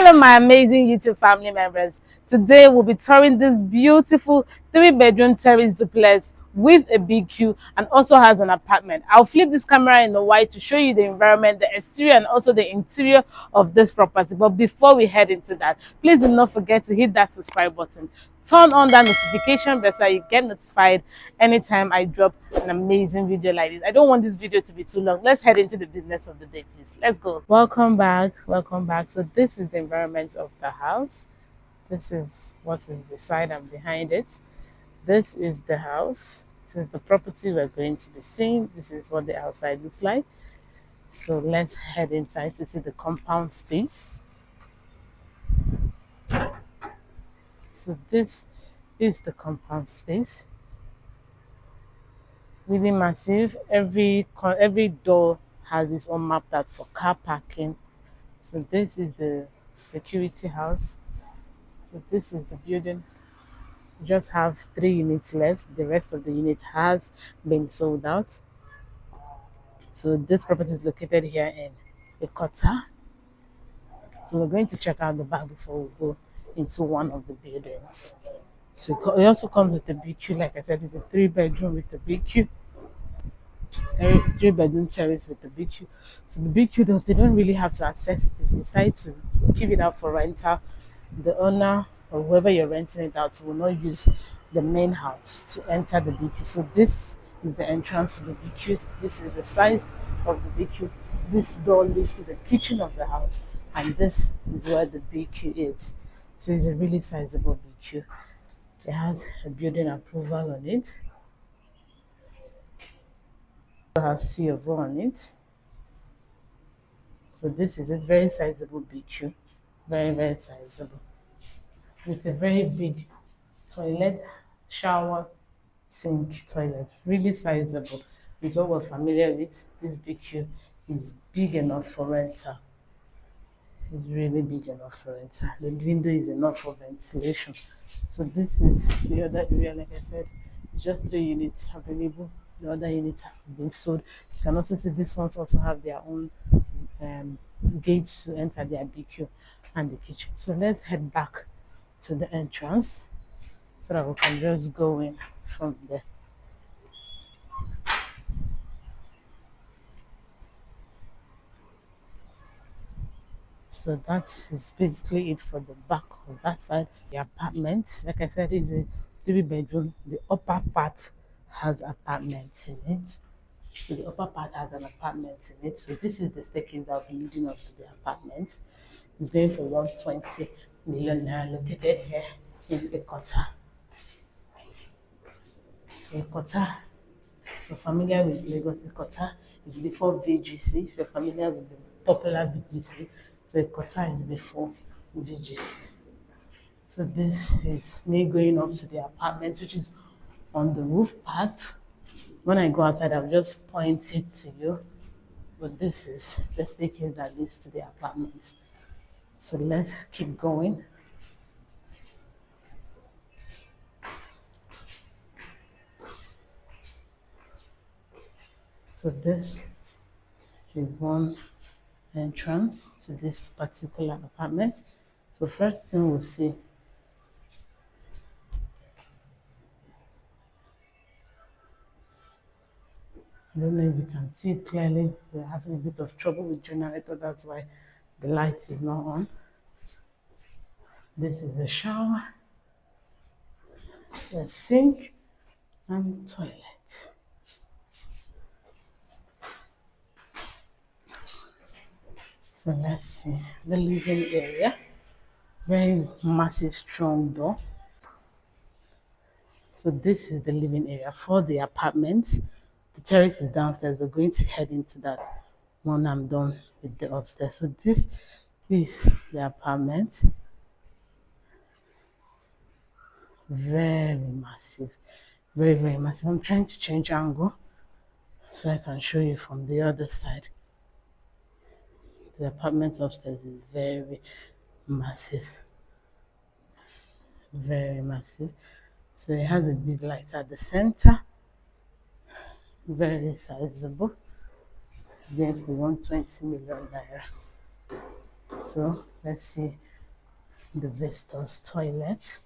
Hello my amazing YouTube family members. Today we'll be touring this beautiful 3-bedroom terrace duplex with a BQ and also has an apartment. I'll flip this camera in the white to show you the environment, the exterior and also the interior of this property. But before we head into that, please do not forget to hit that subscribe button. Turn on that notification bell so you get notified anytime I drop an amazing video like this. I don't want this video to be too long. Let's head into the business of the day, please. Let's go. Welcome back. Welcome back. So this is the environment of the house. This is what is beside and behind it. This is the house. This is the property we're going to be seeing. This is what the outside looks like. So let's head inside to see the compound space. So this is the compound space. Really massive. Every door has its own mapped out for car parking. So this is the security house. So this is the building. We just have 3 units left. The rest of the unit has been sold out. So this property is located here in Ikota. So we're going to check out the back before we go into one of the buildings. So it also comes with a BQ. Like I said, it's a 3-bedroom with a BQ. 3-bedroom terrace with the BQ. So the BQ they don't really have to access it. If you decide to give it out for rental, the owner or whoever you're renting it out to will not use the main house to enter the BQ. So this is the entrance to the BQ. This is the size of the BQ. This door leads to the kitchen of the house, and this is where the BQ is. So it's a really sizable BQ. It has a building approval on it. It has C of O on it. So this is a very sizable BQ. Very sizable. With a very big toilet, shower, sink, toilet. Really sizable. With what we're familiar with, this BQ is big enough for rental. It's really big enough for rental. The window is enough for ventilation. So this is the other area. Like I said, just 3 units available. The other units have been sold. You can also see these ones also have their own gates to enter their BQ and the kitchen. So let's head back to the entrance so that we can just go in from there. So that is basically it for the back of that side. The apartment, like I said, is a 3-bedroom. The upper part has apartments in it. So the upper part has an apartment in it. So this is the staircase that will be leading us to the apartment. It's going for 120 million naira, located here in Ikota. So Ikota, if you're familiar with Lagos, Ikota is before VGC. If you're familiar with the popular VGC, so Ikota is before VGC. So this is me going up to the apartment, which is on the roof part. When I go outside, I'll just point it to you. But this is the staircase that leads to the apartment. So let's keep going. So this is one entrance to this particular apartment. So first thing we'll see, I don't know if you can see it clearly. We're having a bit of trouble with generator, that's why the light is not on. This is the shower, the sink, and toilet. So let's see the living area. Very massive, strong door. So this is the living area for the apartment. The terrace is downstairs. We're going to head into that when I'm done with the upstairs. So this is the apartment. Very massive. Very massive. I'm trying to change angle so I can show you from the other side. The apartment upstairs is very massive. Very massive. So it has a big light at the center. Very sizable. Going for 120 million naira. So let's see the visitors toilet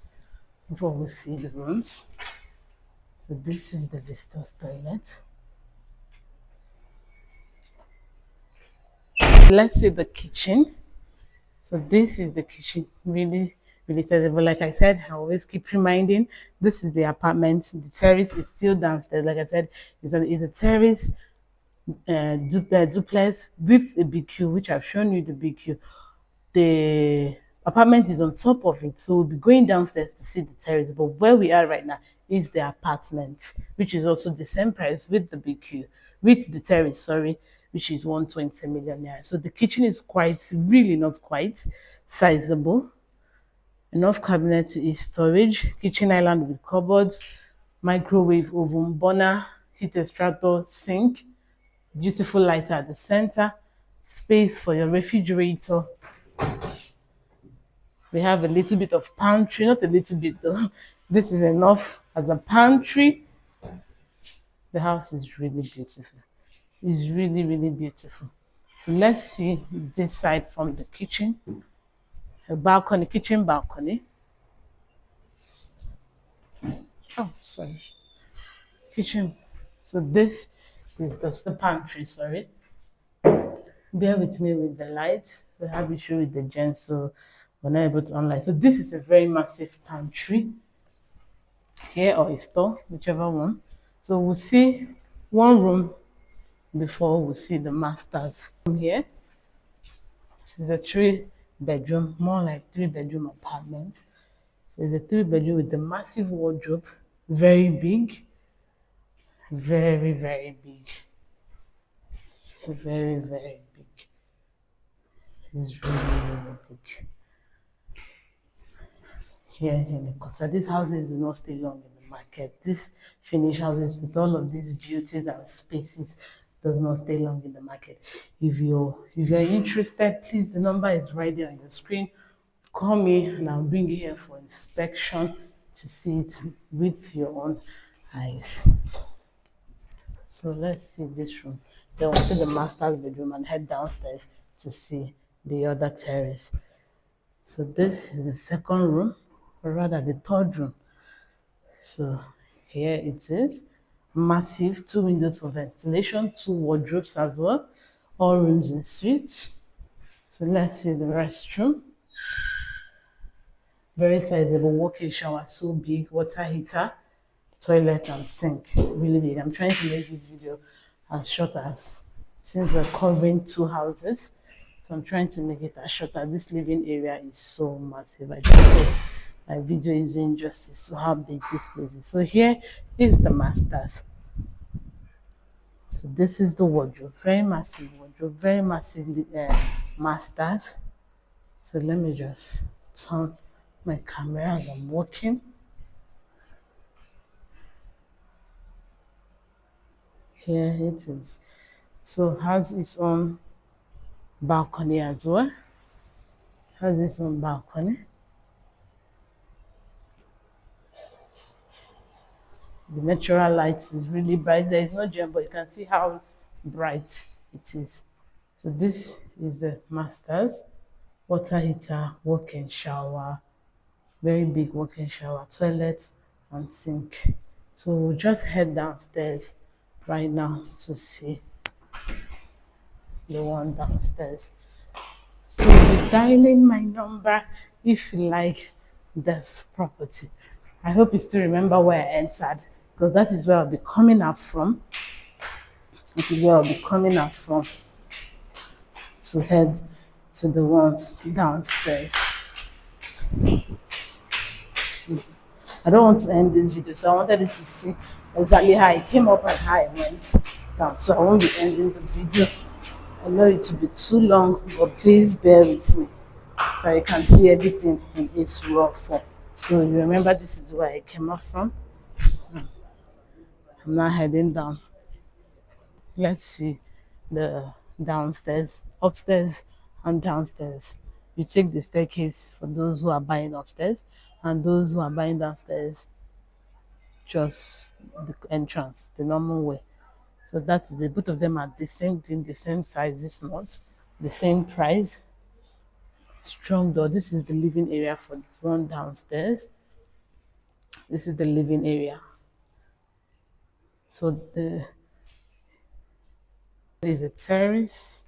before we see the rooms. So this is the visitors toilet. Let's see the kitchen. So this is the kitchen, really, really sizable. Like I said, I always keep reminding, this is the apartment. The terrace is still downstairs. Like I said, it's a terrace duplex with a BQ, which I've shown you the BQ. The apartment is on top of it, so we'll be going downstairs to see the terrace. But where we are right now is the apartment, which is also the same price with the BQ, with the terrace, sorry, which is 120 million naira. So the kitchen is quite, really not quite sizable. Enough cabinet to eat storage, kitchen island with cupboards, microwave, oven, burner, heat extractor, sink, beautiful light at the center, space for your refrigerator. We have a little bit of pantry, not a little bit though. This is enough as a pantry. The house is really beautiful. It's really, really beautiful. So let's see this side from the kitchen. A balcony, kitchen balcony. Oh, sorry. Kitchen. So this is the pantry, sorry. Bear with me with the light. We have issue with the gen, so we're not able to unlight. So this is a very massive pantry here, or a store, whichever one. So we'll see one room before we see the masters. Here is a 3-bedroom, more like 3-bedroom apartment. So it's a 3-bedroom with a massive wardrobe, very big, very, very big, very, very big. It's really, really big. Here in Ikota, these houses do not stay long in the market. These finished houses with all of these beauties and spaces does not stay long in the market. If you're interested, please, the number is right there on your screen. Call me and I'll bring you here for inspection to see it with your own eyes. So let's see this room. Then we'll see the master's bedroom and head downstairs to see the other terrace. So this is the second room, or rather the third room. So here it is, massive, 2 windows for ventilation, 2 wardrobes as well, all rooms in suites. So let's see the restroom. Very sizable walk-in shower, so big, water heater, toilet and sink, really big. I'm trying to make this video as short as, since we're covering 2 houses, so I'm trying to make it as short as this living area is so massive. I just hope my video is doing justice to how big this place is. So here is the masters. So this is the wardrobe, very massive wardrobe, very massive masters. So let me just turn my camera as I'm walking. Here it is. So has its own balcony as well. Has its own balcony. The natural light is really bright. There is no gem, but you can see how bright it is. So this is the masters. Water heater, walk-in shower, very big walk-in shower, toilet and sink. So we'll just head downstairs right now to see the one downstairs. So be dialing my number if you like this property. I hope you still remember where I entered, because that is where I'll be coming up from. This is where I'll be coming up from to head to the ones downstairs. I don't want to end this video, so I wanted you to see exactly how I came up and how I went down. So I won't be ending the video. I know it will be too long, but please bear with me so you can see everything in its raw form. So you remember this is where I came up from. I'm now heading down. Let's see the downstairs, upstairs and downstairs. You take the staircase for those who are buying upstairs, and those who are buying downstairs, just the entrance, the normal way. So that's the both of them are the same thing, the same size, if not the same price. strong door. This is the living area for the run downstairs. This is the living area. So there is a terrace,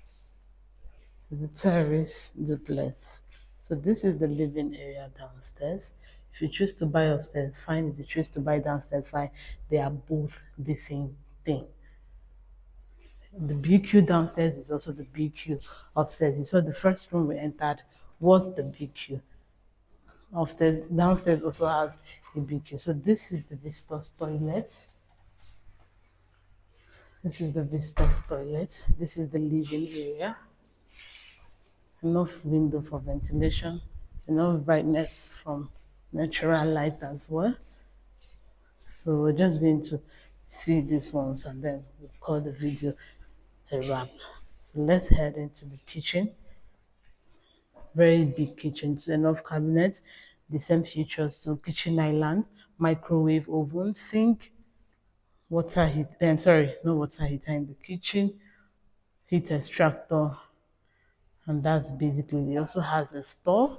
the terrace duplex. So this is the living area downstairs. If you choose to buy upstairs, fine. If you choose to buy downstairs, fine. They are both the same thing. The BQ downstairs is also the BQ upstairs. You saw the first room we entered was the BQ. Upstairs, downstairs also has a BQ. So this is the visitors toilet. This is the visitors toilet. This is the living area. Enough window for ventilation, enough brightness from natural light as well. So we're just going to see these ones and then we'll call the video a wrap. So let's head into the kitchen. Very big kitchen, so enough cabinets, the same features, so kitchen island, microwave oven, sink, water heat, I'm sorry, no water heater in the kitchen, heat extractor, and that's basically it. Also has a store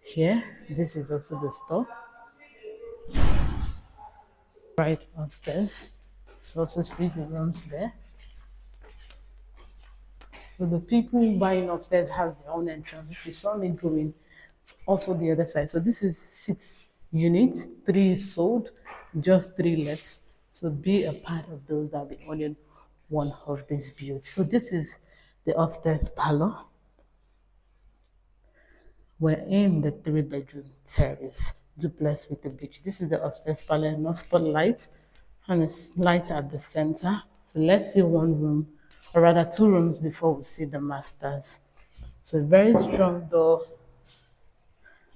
here. This is also the store right upstairs. So also sleeping rooms there. So the people buying upstairs has their own entrance. If you saw me going also the other side. So this is 6 units, 3 sold, just 3 left. So be a part of those that will be owning one of these builds. So this is the upstairs parlor. We're in the 3-bedroom terrace duplex with a beach. This is the upstairs parlor, no spotlight, and a light at the center. So let's see one room, or rather 2 rooms before we see the masters. So very strong door,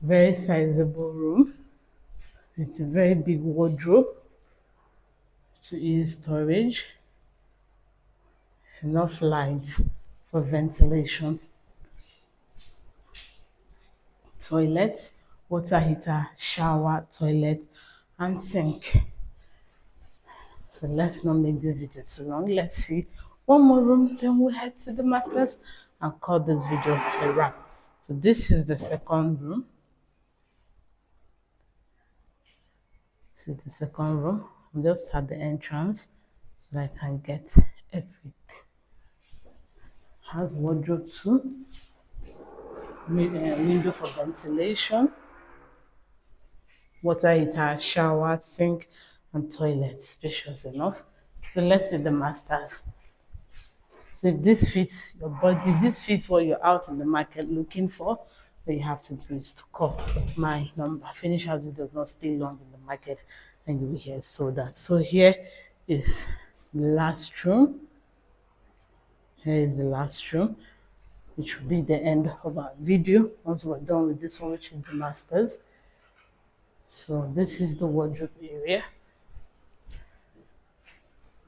very sizable room. It's a very big wardrobe to ease storage. Enough light for ventilation. Toilet, water heater, shower, toilet, and sink. So let's not make this video too long. Let's see one more room, then we'll head to the masters and call this video a wrap. So this is the second room. This is the second room. I'm just at the entrance so that I can get everything. Has wardrobe too. Window for ventilation. Water heater, shower, sink, and toilet. Spacious enough. So let's see the masters. So if this fits your body, if this fits what you're out in the market looking for, what you have to do is to call my number. Finish houses does not stay long in the market, and you will hear so that. So here is the last room. Here is the last room, which will be the end of our video once we're done with this one, which is the masters. So this is the wardrobe area.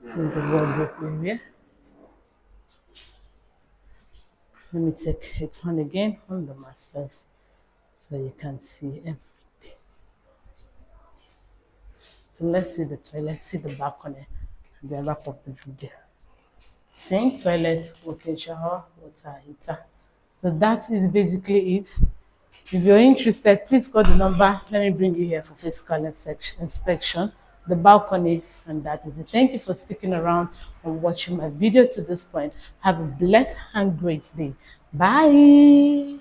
This is the wardrobe area. Let me take a turn again on the masters so you can see everything. So let's see the toilet, see the balcony, and then wrap up the video. Sink, toilet, walk-in shower, water heater. So that is basically it. If you're interested, please call the number. Let me bring you here for physical inspection, the balcony, and that is it. Thank you for sticking around and watching my video to this point. Have a blessed and great day. Bye.